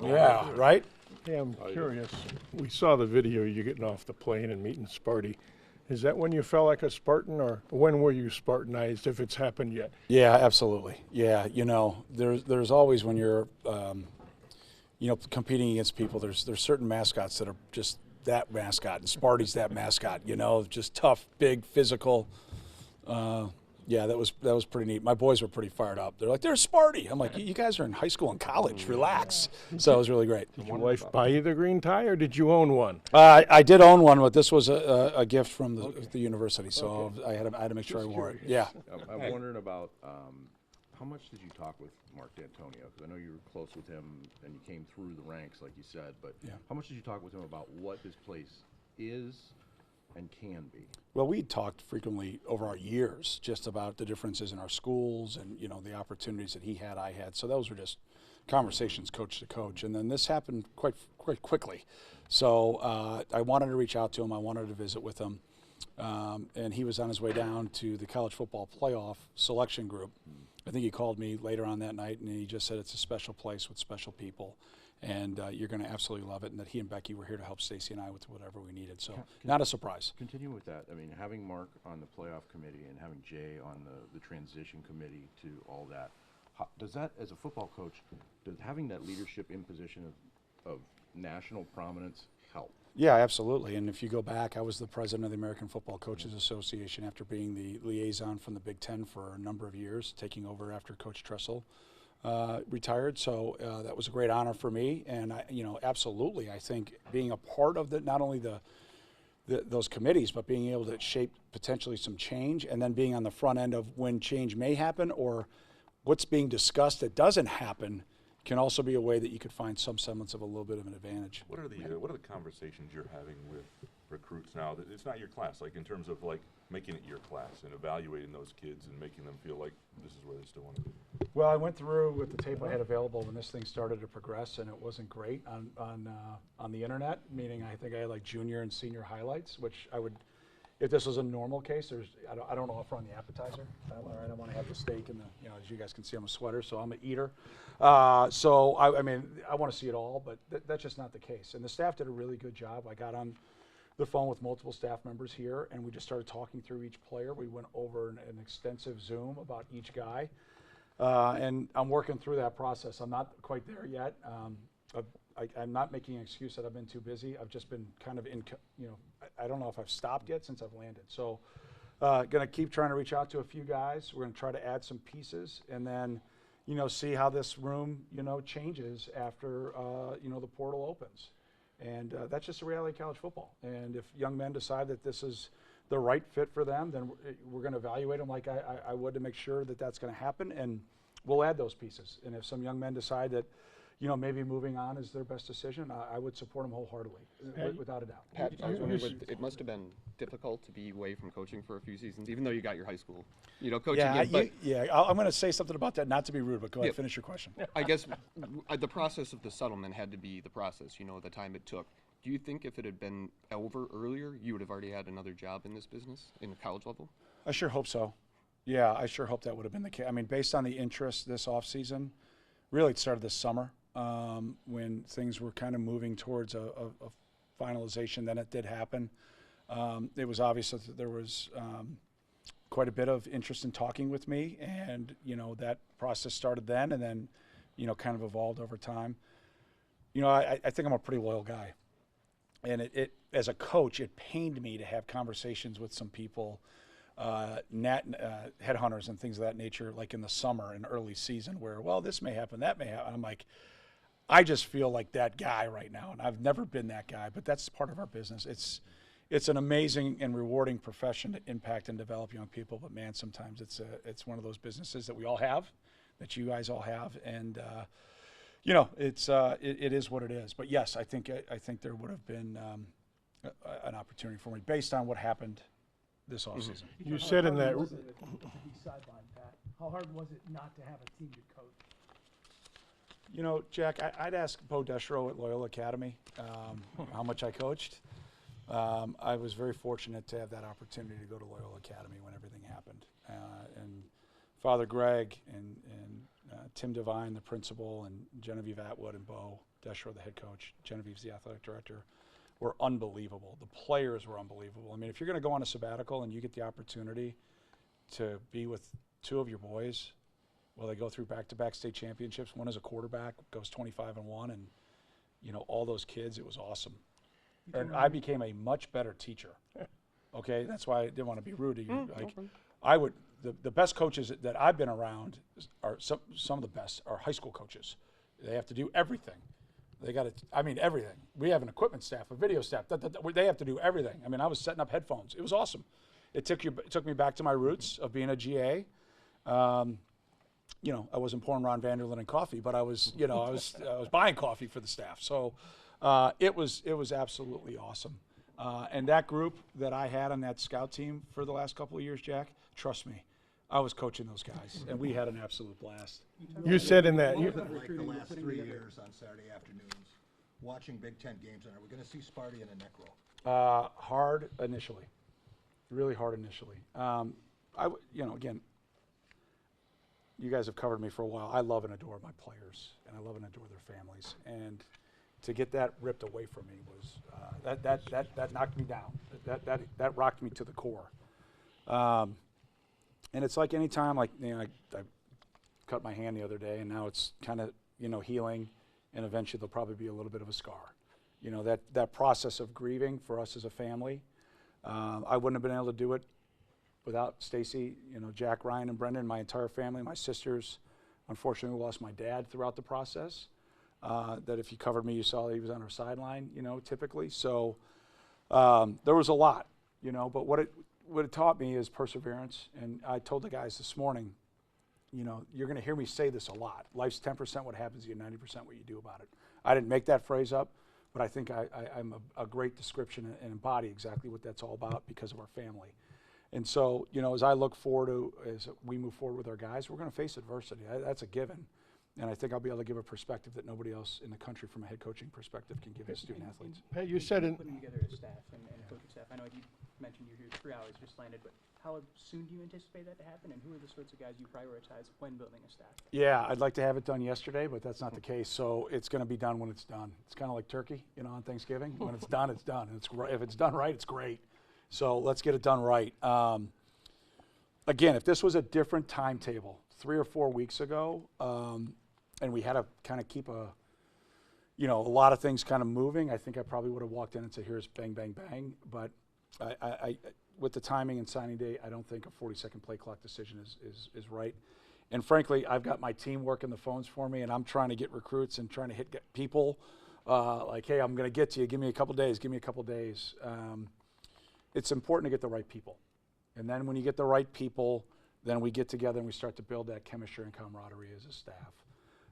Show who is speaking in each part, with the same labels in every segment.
Speaker 1: Yeah, right?
Speaker 2: Hey, I'm curious. We saw the video you getting off the plane and meeting Sparty. Is that when you felt like a Spartan, or when were you Spartanized, if it's happened yet?
Speaker 1: Yeah, absolutely. Yeah, there's always when you're, competing against people, there's certain mascots that are just that mascot, and Sparty's that mascot, just tough, big, physical. Yeah, that was pretty neat. My boys were pretty fired up. They're like, "There's Sparty." I'm like, "You guys are in high school and college. Relax." So it was really great.
Speaker 2: Did your wife buy you the green tie, or did you own one?
Speaker 1: I did own one, but this was a gift from the university, so I had to make sure I wore it. Yeah.
Speaker 3: I'm wondering about how much did you talk with Mark Dantonio? Because I know you were close with him and you came through the ranks, like you said, but how much did you talk with him about what this place is and can be?
Speaker 1: Well, we talked frequently over our years just about the differences in our schools and, the opportunities that he had, I had. So those were just conversations coach to coach. And then this happened quite quickly. So I wanted to reach out to him. I wanted to visit with him. And he was on his way down to the college football playoff selection group. I think he called me later on that night, and he just said it's a special place with special people. And you're going to absolutely love it, and that he and Becky were here to help Stacy and I with whatever we needed. So not a surprise.
Speaker 3: Continue with that. I mean, having Mark on the playoff committee and having Jay on the transition committee to all that, does that, as a football coach, does having that leadership in position of national prominence help?
Speaker 1: Yeah, absolutely. And if you go back, I was the president of the American Football Coaches Association after being the liaison from the Big Ten for a number of years, taking over after Coach Tressel retired. So that was a great honor for me. And absolutely, I think being a part of not only those committees, but being able to shape potentially some change, and then being on the front end of when change may happen or what's being discussed that doesn't happen, can also be a way that you could find some semblance of a little bit of an advantage.
Speaker 4: What are the conversations you're having with recruits now? That it's not your class, like in terms of like making it your class and evaluating those kids and making them feel like this is where they still want to be.
Speaker 1: Well, I went through with the tape I had available when this thing started to progress, and it wasn't great on the internet. Meaning, I think I had like junior and senior highlights, which I would. If this was a normal case, I don't offer on the appetizer. I don't want to have the steak and as you guys can see, I'm a sweater, so I'm an eater. So I want to see it all, but that's just not the case. And the staff did a really good job. I got on the phone with multiple staff members here, and we just started talking through each player. We went over an extensive Zoom about each guy, and I'm working through that process. I'm not quite there yet. I'm not making an excuse that I've been too busy. I've just been kind of I don't know if I've stopped yet since I've landed. So going to keep trying to reach out to a few guys. We're going to try to add some pieces, and then, see how this room, changes after, the portal opens. And that's just the reality of college football. And if young men decide that this is the right fit for them, then we're going to evaluate them like I would to make sure that that's going to happen, and we'll add those pieces. And if some young men decide that, maybe moving on is their best decision, I would support them wholeheartedly, without a doubt.
Speaker 5: Pat, I was wondering, it must have been difficult to be away from coaching for a few seasons, even though you got your high school, coaching.
Speaker 1: I'm going to say something about that, not to be rude, but go ahead, finish your question.
Speaker 5: I guess the process of the settlement had to be the process, the time it took. Do you think if it had been over earlier, you would have already had another job in this business, in the college level?
Speaker 1: I sure hope so. Yeah, I sure hope that would have been the case. I mean, based on the interest this offseason, really it started this summer. When things were kind of moving towards a finalization, then it did happen. It was obvious that there was quite a bit of interest in talking with me, and that process started then, and then kind of evolved over time. I think I'm a pretty loyal guy, and it as a coach, it pained me to have conversations with some people, headhunters and things of that nature, like in the summer and early season, where this may happen, that may happen. I'm like, I just feel like that guy right now, and I've never been that guy, but that's part of our business. It's an amazing and rewarding profession to impact and develop young people, but man, sometimes it's one of those businesses that we all have, that you guys all have, and it is what it is. But yes, I think there would have been an opportunity for me based on what happened this offseason.
Speaker 2: You said in that.
Speaker 6: How hard was it to be sidelined, Pat? How hard was it not to have a team to coach?
Speaker 1: Jack, I'd ask Bo Deschro at Loyola Academy how much I coached. I was very fortunate to have that opportunity to go to Loyola Academy when everything happened. And Father Greg and Tim Devine, the principal, and Genevieve Atwood and Bo Deschler, the head coach. Genevieve's the athletic director. Were unbelievable. The players were unbelievable. I mean, if you're going to go on a sabbatical and you get the opportunity to be with two of your boys, well, they go through back-to-back state championships. One is a quarterback, goes 25-1, and you know all those kids. It was awesome, and I became a much better teacher. Okay, that's why I didn't want to be rude to you. I would. The best coaches that I've been around are some of the best are high school coaches. They have to do everything. They got to, I mean, everything. We have an equipment staff, a video staff. They have to do everything. I mean, I was setting up headphones. It was awesome. It took me back to my roots of being a GA. You know, I wasn't pouring Ron Vanderlyn in coffee, but I was buying coffee for the staff. So it was absolutely awesome. And that group that I had on that scout team for the last couple of years, Jack, trust me, I was coaching those guys, and we had an absolute blast.
Speaker 2: You said in that,
Speaker 7: Like the last 3 years on Saturday afternoons, watching Big Ten games, and are we going to see Sparty in a neck roll?
Speaker 1: Hard initially, really hard initially. Again, you guys have covered me for a while. I love and adore my players, and I love and adore their families. And to get that ripped away from me was that knocked me down. That rocked me to the core. And it's like any time, like I cut my hand the other day, and now it's kind of healing, and eventually there'll probably be a little bit of a scar. You know, that process of grieving for us as a family, I wouldn't have been able to do it without Stacy, Jack, Ryan, and Brendan, my entire family, my sisters. Unfortunately, we lost my dad throughout the process. That if you covered me, you saw that he was on our sideline, typically. So there was a lot, but what it taught me is perseverance. And I told the guys this morning, you're going to hear me say this a lot. Life's 10% what happens to you, 90% what you do about it. I didn't make that phrase up, but I think I'm a great description and embody exactly what that's all about because of our family. And so, as I look forward as we move forward with our guys, we're going to face adversity. That's a given. And I think I'll be able to give a perspective that nobody else in the country from a head coaching perspective can give as student athletes.
Speaker 2: Pat, you said in,
Speaker 8: Putting together a staff and coaching staff. I know you mentioned your 3 hours just landed, but how soon do you anticipate that to happen? And who are the sorts of guys you prioritize when building a staff?
Speaker 1: Yeah, I'd like to have it done yesterday, but that's not the case. So it's going to be done when it's done. It's kind of like turkey, on Thanksgiving. When it's done, it's done. And if it's done right, it's great. So let's get it done right. Again, if this was a different timetable 3 or 4 weeks ago, and we had to kind of keep a lot of things kind of moving, I think I probably would have walked in and said, here's bang, bang, bang. But I with the timing and signing day, I don't think a 40-second play clock decision is right. And frankly, I've got my team working the phones for me, and I'm trying to get recruits and trying to get people like, hey, I'm going to get to you. Give me a couple days. Give me a couple days. It's important to get the right people. And then when you get the right people, then we get together and we start to build that chemistry and camaraderie as a staff.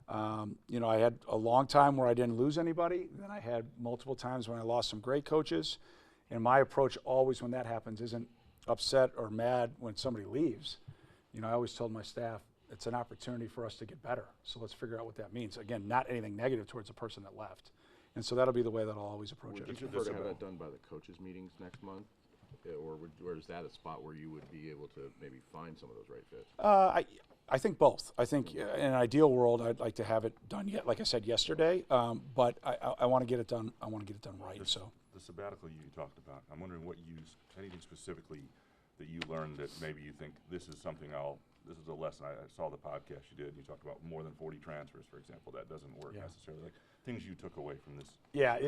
Speaker 1: I had a long time where I didn't lose anybody. Then I had multiple times when I lost some great coaches. And my approach always when that happens isn't upset or mad when somebody leaves. I always told my staff, it's an opportunity for us to get better. So let's figure out what that means. Again, not anything negative towards the person that left. And so that'll be the way that I'll always approach it.
Speaker 3: Would you prefer to have that done by the coaches' meetings next month? Or is that a spot where you would be able to maybe find some of those right fits?
Speaker 1: I think both. I think in an ideal world, I'd like to have it done yet, like I said yesterday. But I want to get it done. I want to get it done right.
Speaker 4: The sabbatical you talked about, I'm wondering anything specifically that you learned that maybe you think this is something this is a lesson. I saw the podcast you did, and you talked about more than 40 transfers, for example. That doesn't work necessarily. Like things you took away from this.
Speaker 1: Yeah,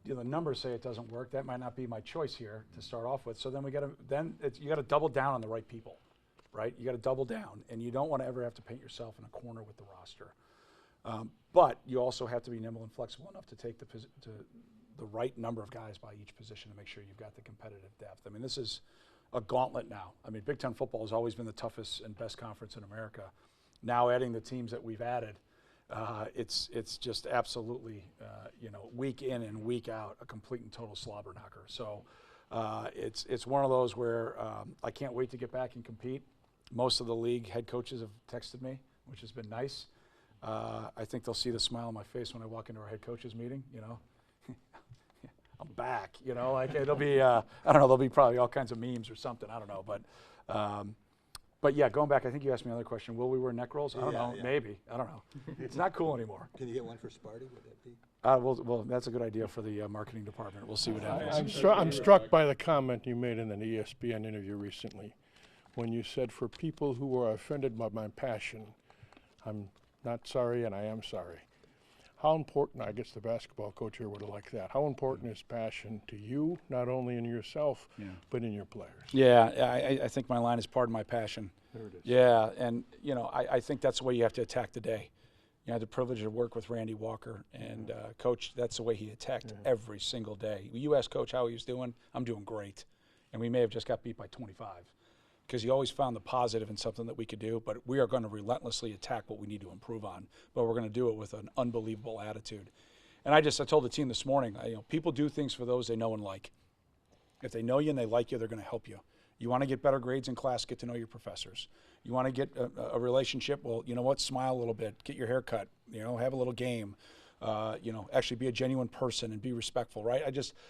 Speaker 1: the numbers say it doesn't work. That might not be my choice here to start off with. So then you got to double down on the right people, right? You got to double down, and you don't want to ever have to paint yourself in a corner with the roster. But you also have to be nimble and flexible enough to take the right number of guys by each position to make sure you've got the competitive depth. I mean, this is a gauntlet now. I mean, Big Ten football has always been the toughest and best conference in America. Now adding the teams that we've added, it's just absolutely, week in and week out, a complete and total slobber knocker. So it's one of those where I can't wait to get back and compete. Most of the league head coaches have texted me, which has been nice. I think they'll see the smile on my face when I walk into our head coaches meeting, I'm back, like it'll be, I don't know, there'll be probably all kinds of memes or something, I don't know. But But yeah, going back, I think you asked me another question. Will we wear neck rolls? I don't
Speaker 7: Yeah,
Speaker 1: know.
Speaker 7: yeah.
Speaker 1: Maybe. I don't know. It's not cool anymore.
Speaker 7: Can you get one for Sparty? Would that be?
Speaker 1: Well, that's a good idea for the marketing department. We'll see what happens.
Speaker 2: I'm struck by the comment you made in an ESPN interview recently when you said, for people who are offended by my passion, I'm not sorry and I am sorry. How important, I guess the basketball coach here would have liked that, how important is passion to you, not only in yourself, but in your players?
Speaker 1: Yeah, I think my line is pardon my passion.
Speaker 2: There it is.
Speaker 1: Yeah, and I think that's the way you have to attack the day. I had the privilege to work with Randy Walker, and Coach, that's the way he attacked every single day. You ask Coach how he was doing, I'm doing great. And we may have just got beat by 25 because he always found the positive in something that we could do, but we are going to relentlessly attack what we need to improve on, but we're going to do it with an unbelievable attitude. And I told the team this morning, people do things for those they know and like. If they know you and they like you, they're going to help you. You want to get better grades in class, get to know your professors. You want to get a relationship, well, you know what, smile a little bit, get your hair cut, have a little game, actually be a genuine person and be respectful, right?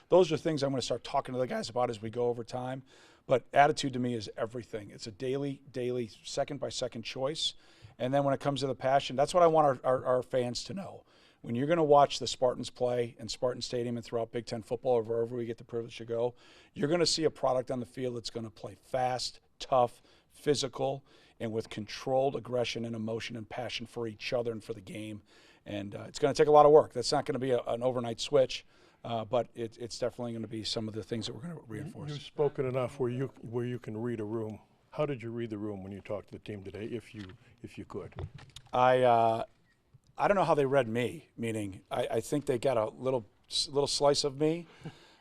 Speaker 1: Those are things I'm going to start talking to the guys about as we go over time. But attitude to me is everything. It's a daily, second-by-second choice. And then when it comes to the passion, that's what I want our fans to know. When you're going to watch the Spartans play in Spartan Stadium and throughout Big Ten football or wherever we get the privilege to go, you're going to see a product on the field that's going to play fast, tough, physical, and with controlled aggression and emotion and passion for each other and for the game. And it's going to take a lot of work. That's not going to be an overnight switch, but it's definitely going to be some of the things that we're going to reinforce.
Speaker 2: You've spoken enough where you can read a room. How did you read the room when you talked to the team today, if you could?
Speaker 1: I don't know how they read me, meaning I think they got a little slice of me,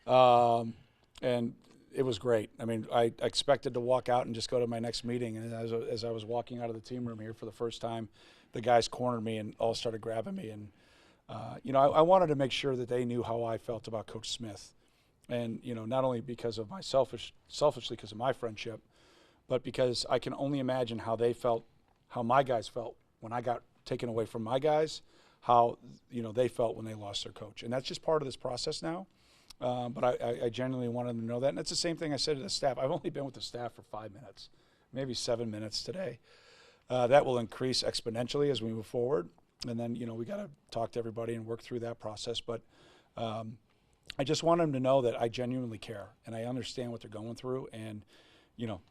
Speaker 1: and it was great. I mean, I expected to walk out and just go to my next meeting, and as I was walking out of the team room here for the first time, the guys cornered me and all started grabbing me. And, I wanted to make sure that they knew how I felt about Coach Smith. And, not only because of my selfishly because of my friendship, but because I can only imagine how they felt, how my guys felt when I got taken away from my guys, how, they felt when they lost their coach. And that's just part of this process now. But I genuinely wanted them to know that. And it's the same thing I said to the staff. I've only been with the staff for 5 minutes, maybe 7 minutes today. That will increase exponentially as we move forward. And then, we got to talk to everybody and work through that process. But I just want them to know that I genuinely care and I understand what they're going through. And,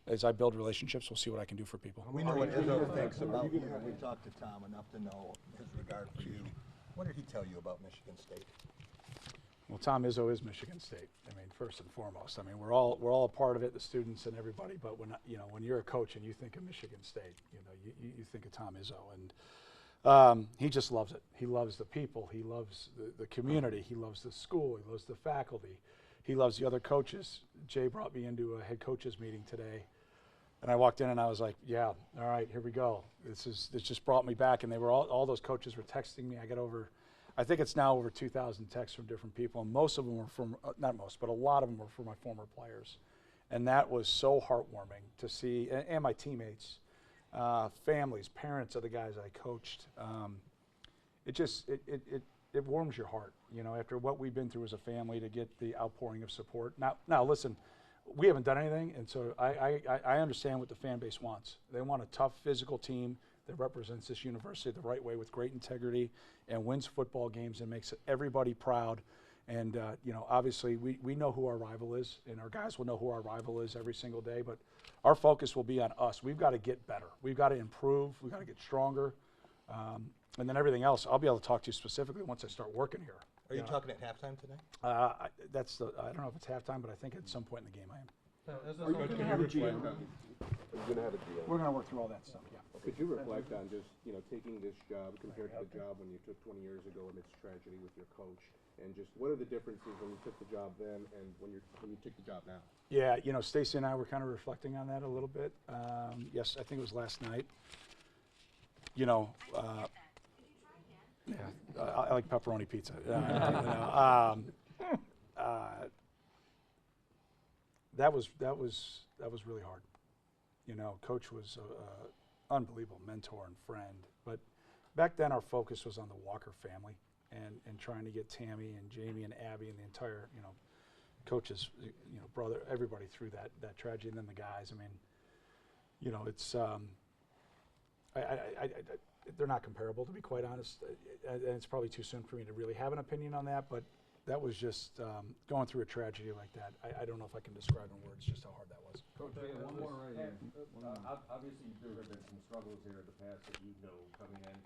Speaker 1: as I build relationships, we'll see what I can do for people.
Speaker 7: We know what Izzo thinks about you. We talked to Tom enough to know his regard for you. What did he tell you about Michigan State?
Speaker 1: Well, Tom Izzo is Michigan State. I mean, first and foremost. I mean, we're all a part of it, the students and everybody. But when you're a coach and you think of Michigan State, you think of Tom Izzo, and he just loves it. He loves the people. He loves the community. He loves the school. He loves the faculty. He loves the other coaches. Jay brought me into a head coaches meeting today, and I walked in and I was like, "Yeah, all right, here we go." This just brought me back, and they were all those coaches were texting me. I think it's now over 2,000 texts from different people, and most of them were from, not most, but a lot of them were from my former players. And that was so heartwarming to see, and my teammates, families, parents of the guys I coached. It warms your heart, after what we've been through as a family, to get the outpouring of support. Now listen, we haven't done anything, and so I understand what the fan base wants. They want a tough physical team that represents this university the right way with great integrity and wins football games and makes everybody proud. And, obviously we know who our rival is, and our guys will know who our rival is every single day, but our focus will be on us. We've got to get better. We've got to improve. We've got to get stronger. And then everything else, I'll be able to talk to you specifically once I start working here.
Speaker 7: Are you talking at halftime today?
Speaker 1: I don't know if it's halftime, but I think at some point in the game I am.
Speaker 9: Are you going to have a GM?
Speaker 1: We're going to work through all that stuff, yeah.
Speaker 9: Could you reflect on just, taking this job compared to the job when you took 20 years ago amidst tragedy with your coach, and just what are the differences when you took the job then and when you took the job now?
Speaker 1: Yeah, Stacy and I were kind of reflecting on that a little bit. Yes, I think it was last night. I like pepperoni pizza. That was really hard. Coach was an unbelievable mentor and friend. But back then our focus was on the Walker family and trying to get Tammy and Jamie and Abby and the entire, Coach's, brother, everybody through that tragedy, and then the guys. I mean, you know, it's, they're not comparable, to be quite honest. And it's probably too soon for me to really have an opinion on that, but that was just going through a tragedy like that. I don't know if I can describe in words just how hard that was.
Speaker 10: Coach, one more right here. Obviously, there have been some struggles here in the past that you know coming in.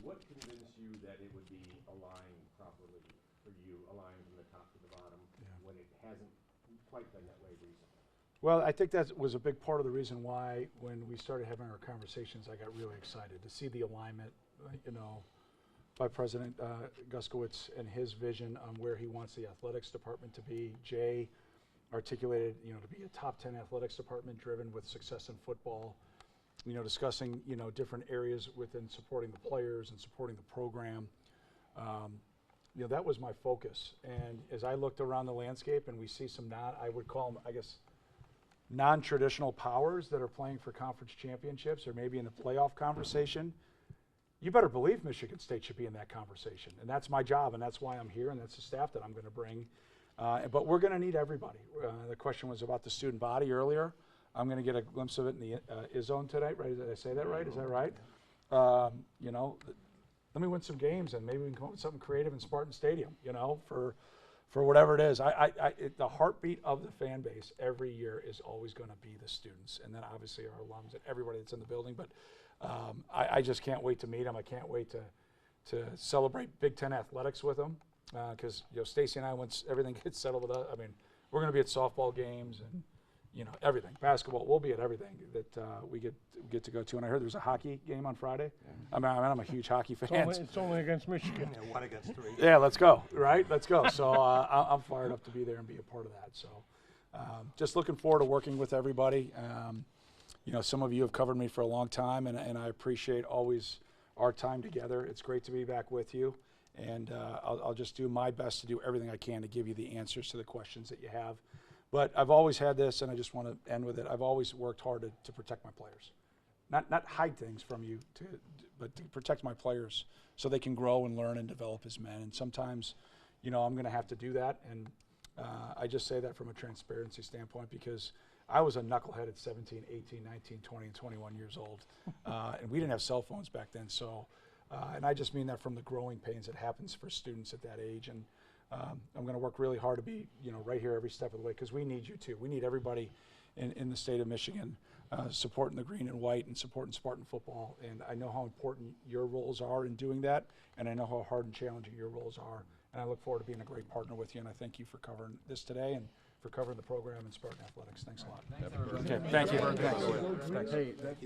Speaker 10: What convinced you that it would be aligned properly for you, aligned from the top to the bottom, when it hasn't quite been that way recently?
Speaker 1: Well, I think that was a big part of the reason why, when we started having our conversations, I got really excited to see the alignment, you know, by President Guskowitz and his vision on where he wants the athletics department to be. Jay articulated, you know, to be a top 10 athletics department driven with success in football, you know, discussing, you know, different areas within supporting the players and supporting the program. You know, that was my focus. And as I looked around the landscape and we see some I would call them, I guess, non-traditional powers that are playing for conference championships or maybe in the playoff conversation, you better believe Michigan State should be in that conversation. And that's my job, and that's why I'm here, and that's the staff that I'm going to bring. But we're going to need everybody. The question was about the student body earlier. I'm going to get a glimpse of it in the IZone tonight, right? Did I say that right? Is that right? You know, let me win some games, and maybe we can come up with something creative in Spartan Stadium, you know, for whatever it is. The heartbeat of the fan base every year is always going to be the students, and then obviously our alums and everybody that's in the building. But I just can't wait to meet them. I can't wait to celebrate Big Ten athletics with them, because you know, Stacy and I, once everything gets settled with us, I mean, we're going to be at softball games and, you know, everything. Basketball, we'll be at everything that we get to go to. And I heard there's a hockey game on Friday. I mean, I'm a huge hockey fan.
Speaker 2: It's only against Michigan.
Speaker 7: Yeah, 1 against 3.
Speaker 1: Yeah, let's go, right? Let's go. So I'm fired up to be there and be a part of that. So just looking forward to working with everybody. You know, some of you have covered me for a long time, and I appreciate always our time together. It's great to be back with you. And I'll just do my best to do everything I can to give you the answers to the questions that you have. But I've always had this, and I just want to end with it. I've always worked hard to protect my players. Not hide things from you, but to protect my players so they can grow and learn and develop as men. And sometimes, you know, I'm going to have to do that. And I just say that from a transparency standpoint, because I was a knucklehead at 17, 18, 19, 20, and 21 years old. And we didn't have cell phones back then. So, and I just mean that from the growing pains that happens for students at that age. And I'm going to work really hard to be, you know, right here every step of the way, because we need you too. We need everybody in the state of Michigan supporting the green and white and supporting Spartan football. And I know how important your roles are in doing that, and I know how hard and challenging your roles are. And I look forward to being a great partner with you. And I thank you for covering this today and for covering the program in Spartan athletics. Thanks a lot. Okay, thank you. Thanks.